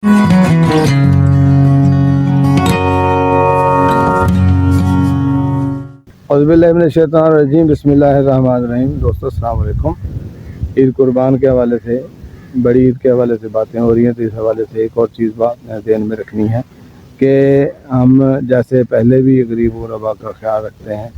औज़ुबिल्लाहिमिनश्शैतानिर्रजीम बिस्मिल्लाहिर्रहमानिर्रहीम। दोस्तों अस्सलाम वालेकुम। ईद कुर्बान के हवाले से, बड़ी ईद के हवाले से बातें हो रही हैं, तो इस हवाले से एक और चीज़ बात ध्यान में रखनी है कि हम जैसे पहले भी गरीब गुरबा का ख्याल रखते हैं,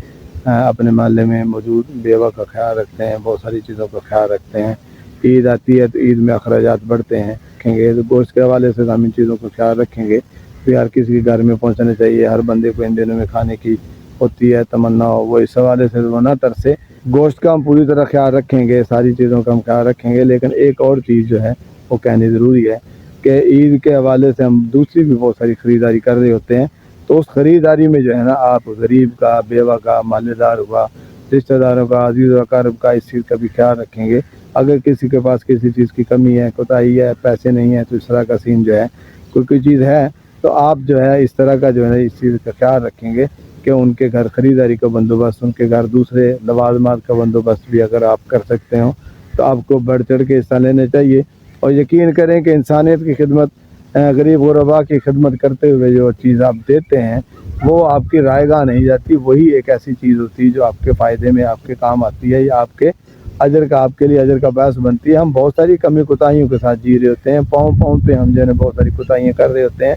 अपने मोहल्ले में मौजूद बेवा का ख्याल रखते हैं, बहुत सारी चीज़ों का ख्याल रखते हैं। ईद आती है तो ईद में अखराजात बढ़ते हैं, रखेंगे तो गोश्त के हवाले से हम इन चीज़ों का ख्याल रखेंगे। तो हर किसी के घर में पहुँचना चाहिए, हर बंदे को इन दिनों में खाने की होती है तमन्ना हो, वो इस हवाले से ना तरसे। गोश्त का हम पूरी तरह ख्याल रखेंगे, सारी चीज़ों का हम ख्याल रखेंगे। लेकिन एक और चीज़ जो है वो कहनी ज़रूरी है कि ईद के हवाले से हम दूसरी भी बहुत सारी ख़रीदारी कर रहे होते हैं। तो उस ख़रीदारी में जो है ना, आप गरीब का, बेवा का, मालेदार का, रिश्तेदारों का, अजीज़ अकारब का, इस चीज़ का भी ख्याल रखेंगे। अगर किसी के पास किसी चीज़ की कमी है, कोताही है, पैसे नहीं है, तो इस तरह का सीन जो है, कोई चीज़ है तो आप जो है इस तरह का जो है इस चीज़ का ख्याल रखेंगे कि उनके घर ख़रीदारी का बंदोबस्त, उनके घर दूसरे लवाजमात का बंदोबस्त भी अगर आप कर सकते हो तो आपको बढ़ चढ़ के हिस्सा लेने चाहिए। और यकीन करें कि इंसानियत की खिदमत, गरीब गुरबा की खिदमत करते हुए जो चीज़ आप देते हैं वो आपकी रायगा नहीं जाती। वही एक ऐसी चीज़ होती है जो आपके फ़ायदे में, आपके काम आती है, या आपके अजर का, आपके लिए अजर का बायस बनती है। हम बहुत सारी कमी कोताहियों के साथ जी रहे होते हैं, पाँव पाँव पे हम जो है बहुत सारी कोताहियाँ कर रहे होते हैं,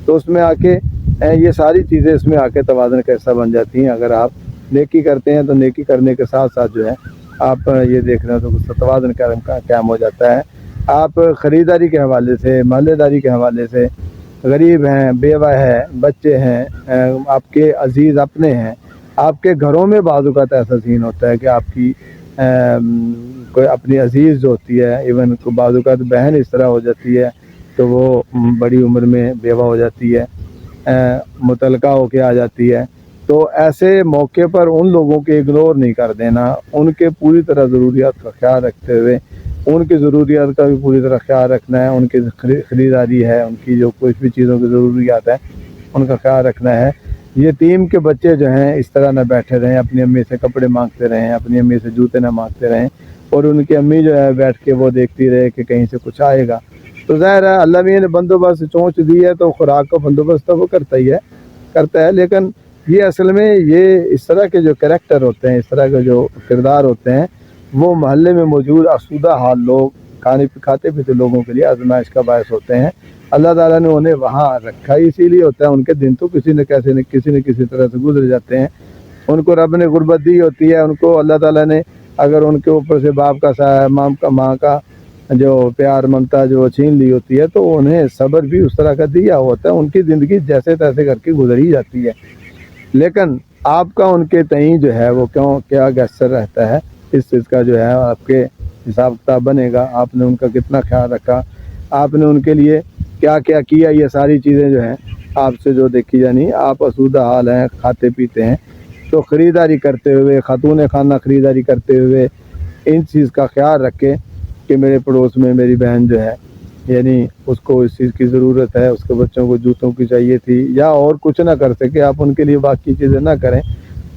तो उसमें आके ये सारी चीज़ें इसमें आके तवाज़ुन का हिस्सा बन जाती हैं। अगर आप नेकी करते हैं तो नेकी करने के साथ साथ जो है आप ये देख रहे हो तो तवाज़ुन का कायम हो जाता है। आप ख़रीदारी के हवाले से, महल्लेदारी के हवाले से, गरीब हैं, बेवा है, बच्चे हैं, आपके अजीज़ अपने हैं, आपके घरों में बाज़ ऐसा सीन होता है कि आपकी कोई अपनी अजीज़ जो होती है, इवन को बाज़ बहन इस तरह हो जाती है तो वो बड़ी उम्र में बेवा हो जाती है, मुतलका होके आ जाती है। तो ऐसे मौके पर उन लोगों के इग्नोर नहीं कर देना, उनके पूरी तरह ज़रूरियात का ख्याल रखते हुए उनकी ज़रूरियात का भी पूरी तरह ख्याल रखना है। उनकी ख़रीदारी है, उनकी जो कुछ भी चीज़ों की ज़रूरियात है उनका ख्याल रखना है। यतीम के बच्चे जो हैं इस तरह ना बैठे रहें, अपनी अम्मी से कपड़े मांगते रहें, अपनी अम्मी से जूते ना मांगते रहें, और उनकी अम्मी जो है बैठ के वो देखती रहे कि कहीं से कुछ आएगा। तो ज़ाहिर है अल्लाह मियाँ ने बंदोबस्त चोंच दी है तो खुराक का बंदोबस्त तो वो करता है। लेकिन ये असल में ये इस तरह के जो करैक्टर होते हैं, इस तरह के जो किरदार होते हैं, वो मोहल्ले में मौजूद आसूदा हाल लोग, खाते पीते लोगों के लिए आजमाइश का बायस होते हैं। अल्लाह ताला ने उन्हें वहाँ रखा ही इसीलिए होता है। उनके दिन तो किसी न किसी तरह से गुजर जाते हैं। उनको रब ने गुर्बत दी होती है, उनको अल्लाह ताला ने अगर उनके ऊपर से बाप का साया, माँ का जो प्यार ममता जो छीन ली होती है, तो उन्हें सब्र भी उस तरह का दिया होता है। उनकी ज़िंदगी जैसे तैसे करके गुजर ही जाती है। लेकिन आपका उनके तईं जो है वो क्या गैसर रहता है, इस चीज़ का जो है आपके हिसाब किताब बनेगा। आपने उनका कितना ख्याल रखा, आपने उनके लिए क्या क्या किया, ये सारी चीज़ें जो हैं आपसे जो देखी जानी। आप आसूदा हाल हैं, खाते पीते हैं, तो ख़रीदारी करते हुए, खातून खाना ख़रीदारी करते हुए इन चीज़ का ख्याल रखें कि मेरे पड़ोस में मेरी बहन जो है, यानी उसको इस चीज़ की ज़रूरत है, उसके बच्चों को जूतों की चाहिए थी, या और कुछ ना कर सके आप उनके लिए बाकी चीज़ें ना करें,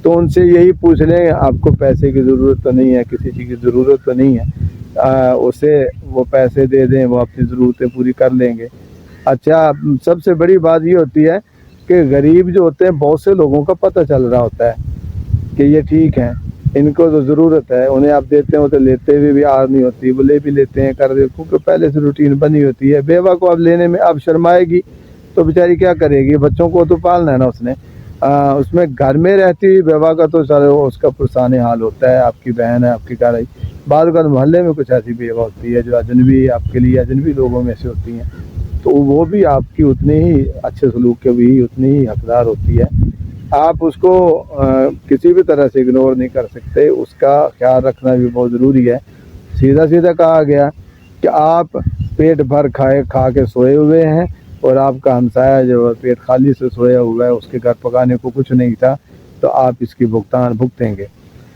तो उनसे यही पूछ लें आपको पैसे की ज़रूरत तो नहीं है, किसी चीज़ की ज़रूरत तो नहीं है, उसे वो पैसे दे दें, वो अपनी ज़रूरतें पूरी कर लेंगे। अच्छा, सबसे बड़ी बात ये होती है कि गरीब जो होते हैं बहुत से लोगों का पता चल रहा होता है कि ये ठीक है, इनको तो ज़रूरत है, उन्हें आप देते हो तो लेते हुए भी आर नहीं होती, वो ले भी लेते हैं कर दे, क्योंकि पहले से रूटीन बनी होती है। बेवा को अब लेने में अब शर्माएगी तो बेचारी क्या करेगी, बच्चों को तो पालना है ना उसने। उसमें घर में रहती हुई बेवा का तो चलो उसका पुरसाने हाल होता है, आपकी बहन है, आपकी घर आई। बाद का मोहल्ले में कुछ ऐसी बेवा होती है जो अजनबी, आपके लिए अजनबी लोगों में से होती हैं, तो वो भी आपकी उतनी ही अच्छे सलूक के भी उतनी ही हकदार होती है। आप उसको किसी भी तरह से इग्नोर नहीं कर सकते, उसका ख्याल रखना भी बहुत ज़रूरी है। सीधा सीधा कहा गया कि आप पेट भर खा के सोए हुए हैं और आपका हमसाया जो पेट खाली से सोया हुआ है, उसके घर पकाने को कुछ नहीं था, तो आप इसकी भुगतान भुगतेंगे।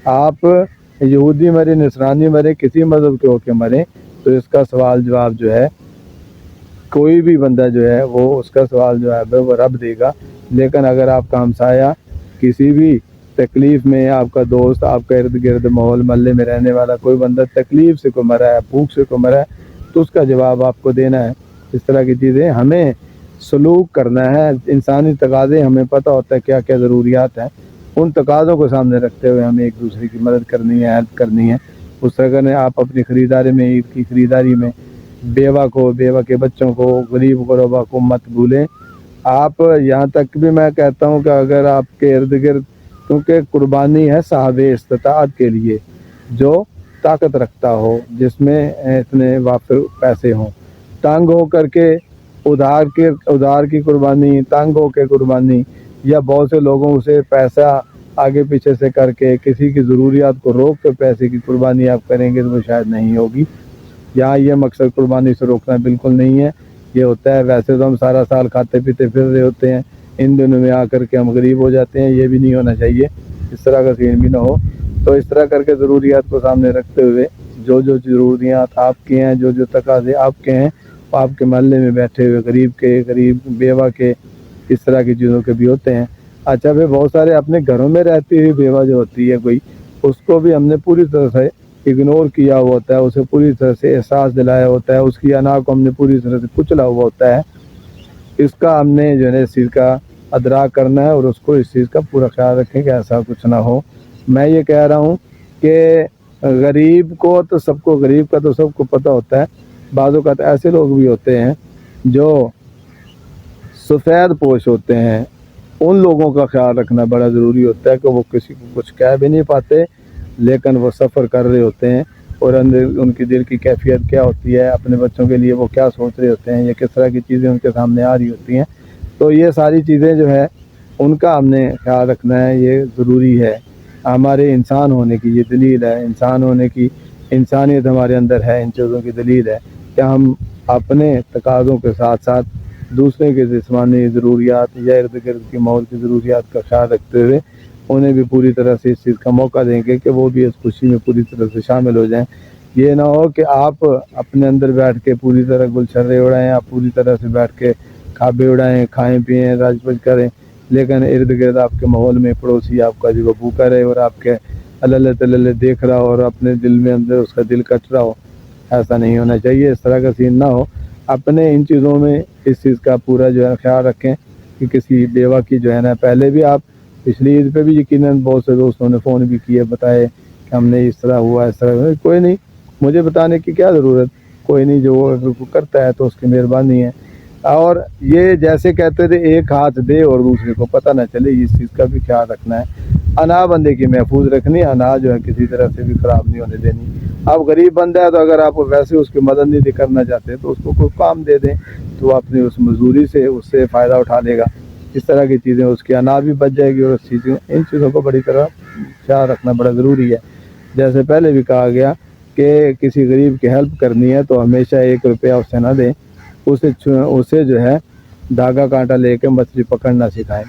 आप यहूदी मरे, नसरानी मरे, किसी मज़हब के होके मरे, तो इसका सवाल जवाब जो है कोई भी बंदा जो है वो उसका सवाल जो है वो रब देगा। लेकिन अगर आपका हमसाया किसी भी तकलीफ़ में, आपका दोस्त, आपका इर्द गिर्द माहौल महल्ले में रहने वाला कोई बंदा तकलीफ़ से को मरा है, भूख से को मरा है, तो उसका जवाब आपको देना है। اس طرح کی چیزیں ہمیں سلوک کرنا ہے. انسانی تقاضے ہمیں پتہ ہوتا ہے کیا کیا ضروریات ہیں, ان تقاضوں کو سامنے رکھتے ہوئے ہمیں ایک دوسرے کی مدد کرنی ہے, ہیلپ کرنی ہے. اس طرح کرنے آپ اپنی خریداری میں, عید کی خریداری میں بیوہ کو, بیوہ کے بچوں کو, غریب غربا کو مت بھولیں. آپ یہاں تک بھی میں کہتا ہوں کہ اگر آپ کے ارد گرد, کیونکہ قربانی ہے صاحب استطاعت کے لیے جو طاقت رکھتا ہو, جس میں اتنے وافر پیسے ہوں, تنگ ہو کر کے ادھار کی قربانی, تنگ ہو کے قربانی, یا بہت سے لوگوں سے پیسہ آگے پیچھے سے کر کے کسی کی ضروریات کو روک کے پیسے کی قربانی آپ کریں گے تو وہ شاید نہیں ہوگی. یہاں یہ مقصد قربانی سے روکنا بالکل نہیں ہے. یہ ہوتا ہے ویسے تو ہم سارا سال کھاتے پیتے پھر رہے ہوتے ہیں, ان دنوں میں آ کر کے ہم غریب ہو جاتے ہیں. یہ بھی نہیں ہونا چاہیے, اس طرح کا سین بھی نہ ہو. تو اس طرح کر کے ضروریات کو سامنے رکھتے ہوئے جو ضروریات آپ کی ہیں, جو تقاضے آپ کے ہیں, آپ کے محلے میں بیٹھے ہوئے غریب بیوہ کے, اس طرح کی چیزوں کے بھی ہوتے ہیں. اچھا پھر بہت سارے اپنے گھروں میں رہتی ہوئی بیوہ جو ہوتی ہے کوئی, اس کو بھی ہم نے پوری طرح سے اگنور کیا ہوا ہوتا ہے, اسے پوری طرح سے احساس دلایا ہوتا ہے, اس کی انا کو ہم نے پوری طرح سے کچلا ہوا ہوتا ہے. اس کا ہم نے جو ہے اس چیز کا ادراک کرنا ہے اور اس کو اس چیز کا پورا خیال رکھیں کہ ایسا کچھ نہ ہو. میں یہ کہہ رہا ہوں کہ غریب کو تو سب کو, غریب کا تو سب کو پتہ ہوتا ہے. بعض اوقات ایسے لوگ بھی ہوتے ہیں جو سفید پوش ہوتے ہیں, ان لوگوں کا خیال رکھنا بڑا ضروری ہوتا ہے کہ وہ کسی کو کچھ کہہ بھی نہیں پاتے, لیکن وہ سفر کر رہے ہوتے ہیں اور اندر ان کی دل کی کیفیت کیا ہوتی ہے, اپنے بچوں کے لیے وہ کیا سوچ رہے ہوتے ہیں, یا کس طرح کی چیزیں ان کے سامنے آ رہی ہوتی ہیں. تو یہ ساری چیزیں جو ہے ان کا ہم نے خیال رکھنا ہے, یہ ضروری ہے. ہمارے انسان ہونے کی یہ دلیل ہے, انسان ہونے کی انسانیت ہمارے اندر ہے, ان چیزوں کی دلیل ہے کہ ہم اپنے تقاضوں کے ساتھ ساتھ دوسرے کے جسمانی ضروریات یا ارد گرد کی ماحول کی ضروریات کا خیال رکھتے ہوئے انہیں بھی پوری طرح سے اس چیز کا موقع دیں گے کہ وہ بھی اس خوشی میں پوری طرح سے شامل ہو جائیں. یہ نہ ہو کہ آپ اپنے اندر بیٹھ کے پوری طرح گلچھرے اڑائیں, آپ پوری طرح سے بیٹھ کے کھابے اڑائیں, کھائیں پئیں, راج پج کریں, لیکن ارد گرد آپ کے ماحول میں پڑوسی آپ کا جو بھوکا رہے اور آپ کے اللہ تللہ دیکھ رہا ہو اور اپنے دل میں اندر اس کا دل کٹ رہا ہو. ایسا نہیں ہونا چاہیے, اس طرح کا سین نہ ہو. اپنے ان چیزوں میں اس چیز کا پورا جو ہے خیال رکھیں کہ کسی بیوہ کی جو ہے نا, پہلے بھی آپ پچھلی عید پہ بھی یقیناً بہت سے دوستوں نے فون بھی کیے, بتائے کہ ہم نے اس طرح ہوا, اس طرح ہوا. کوئی نہیں, مجھے بتانے کی کیا ضرورت, کوئی نہیں, جو وہ اگر کرتا ہے تو اس کی مہربانی ہے. اور یہ جیسے کہتے تھے ایک ہاتھ دے اور دوسرے کو پتہ نہ چلے, اس چیز کا بھی خیال رکھنا ہے. انا بندے کی محفوظ رکھنی, انا جو ہے کسی طرح سے بھی خراب نہیں ہونے دینی. اب غریب بندہ ہے تو اگر آپ ویسے اس کی مدد نہیں کرنا چاہتے تو اس کو کوئی کام دے دیں, تو اپنی اس مزدوری سے اس سے فائدہ اٹھا لے گا. اس طرح کی چیزیں, اس کی انا بھی بچ جائے گی, اور ان چیزوں کو بڑی طرح خیال رکھنا بڑا ضروری ہے. جیسے پہلے بھی کہا گیا کہ کسی غریب کی ہیلپ کرنی ہے تو ہمیشہ 1 روپیہ اس سے نہ دیں, اسے جو ہے دھاگا کانٹا لے کے مچھلی پکڑنا سکھائیں,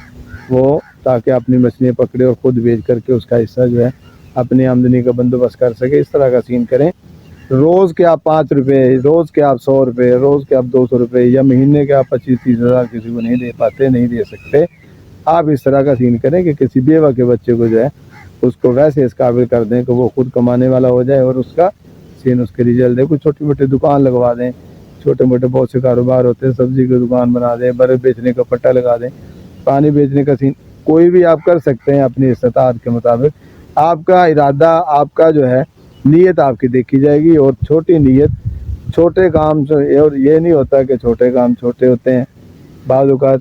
وہ تاکہ اپنی مچھلیاں پکڑے اور خود بیچ کر کے اس کا حصہ جو ہے اپنی آمدنی کا بندوبست کر سکے. اس طرح کا سین کریں. روز کے آپ 5 روپے, روز کے آپ 100 روپے, روز کے آپ 200 روپے, یا مہینے کے آپ 25-30 ہزار کسی کو نہیں دے پاتے, نہیں دے سکتے, آپ اس طرح کا سین کریں کہ کسی بیوہ کے بچے کو جو ہے اس کو ویسے اس قابل کر دیں کہ وہ خود کمانے والا ہو جائے, اور اس کا سین اس کے رزلٹ دے. کوئی چھوٹی موٹی دکان لگوا دیں, چھوٹے موٹے بہت سے کاروبار ہوتے ہیں, سبزی کی دکان بنا دیں, برف بیچنے کا پٹا لگا دیں, پانی بیچنے کا سین, کوئی بھی آپ کر سکتے ہیں اپنی استطاعت کے مطابق. آپ کا ارادہ, آپ کا جو ہے نیت آپ کی دیکھی جائے گی, اور چھوٹی نیت چھوٹے کام سے, اور یہ نہیں ہوتا کہ چھوٹے کام چھوٹے ہوتے ہیں, بعض اوقات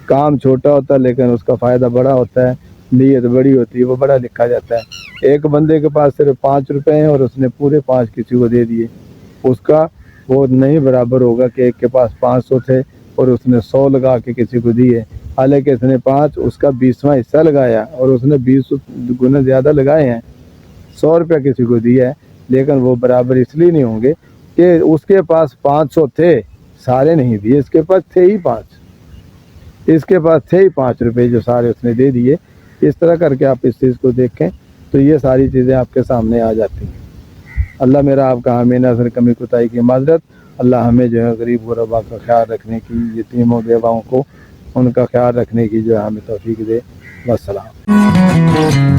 کام چھوٹا ہوتا ہے لیکن اس کا فائدہ بڑا ہوتا ہے, نیت بڑی ہوتی ہے, وہ بڑا لکھا جاتا ہے. ایک بندے کے پاس صرف 5 روپے ہیں اور اس نے پورے 5 کسی کو دے دیے, اس کا وہ نہیں برابر ہوگا کہ ایک کے پاس 500 تھے اور اس نے 100 لگا کے کسی کو دیے, حالانکہ اس نے 5, اس کا 20واں حصہ لگایا اور اس نے 20 گنا زیادہ لگائے ہیں, 100 روپیہ کسی کو دیا ہے, لیکن وہ برابر اس لیے نہیں ہوں گے کہ اس کے پاس 500 تھے, سارے نہیں دیے, اس کے پاس تھے ہی 5, اس کے پاس تھے ہی 5 روپے جو سارے اس نے دے دیے. اس طرح کر کے آپ اس چیز کو دیکھیں تو یہ ساری چیزیں آپ کے سامنے آ جاتی ہیں. اللہ میرا آپ کا حامی ناصر, کمی کوتاہی کی معذرت. اللہ ہمیں جو ہے غریب غربا کا خیال رکھنے کی, یتیموں بیواؤں کو ان کا خیال رکھنے کی جو ہے ہمیں توفیق دے. والسلام.